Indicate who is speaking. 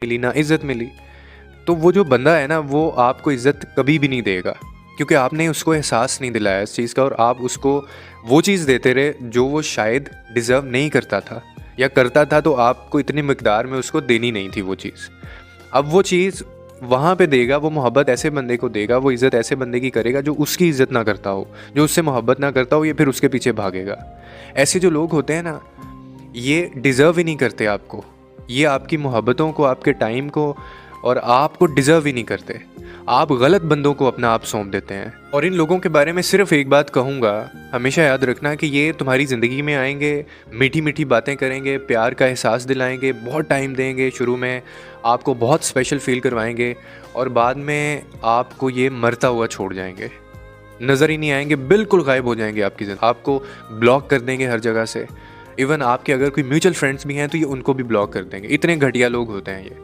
Speaker 1: मिली, ना इज़्ज़त मिली, तो वो जो बंदा है ना वो आपको इज़्ज़त कभी भी नहीं देगा, क्योंकि आपने उसको एहसास नहीं दिलाया इस चीज़ का और आप उसको वो चीज़ देते रहे जो वो शायद डिज़र्व नहीं करता था, या करता था तो आपको इतनी मिकदार में उसको देनी नहीं थी वो चीज़। अब वो चीज़ वहाँ पे देगा, वो मोहब्बत ऐसे बंदे को देगा, वो इज़्ज़त ऐसे बंदे की करेगा जो उसकी इज़्ज़त ना करता हो, जो उससे मोहब्बत ना करता हो, या फिर उसके पीछे भागेगा। ऐसे जो लोग होते हैं ना, ये डिज़र्व ही नहीं करते आपको। ये आपकी मोहब्बतों को, आपके टाइम को और आपको डिज़र्व ही नहीं करते। आप गलत बंदों को अपना आप सौंप देते हैं। और इन लोगों के बारे में सिर्फ़ एक बात कहूँगा, हमेशा याद रखना कि ये तुम्हारी ज़िंदगी में आएँगे, मीठी-मीठी बातें करेंगे, प्यार का एहसास दिलाएँगे, बहुत टाइम देंगे, शुरू में आपको बहुत स्पेशल फ़ील करवाएँगे और बाद में आपको ये मरता हुआ छोड़ जाएँगे। नज़र ही नहीं आएँगे, बिल्कुल गायब हो जाएँगे आपकी आपको ब्लॉक कर देंगे हर जगह से। इवन आपके अगर कोई म्यूचुअल फ्रेंड्स भी हैं तो ये उनको भी ब्लॉक कर देंगे। इतने घटिया लोग होते हैं ये।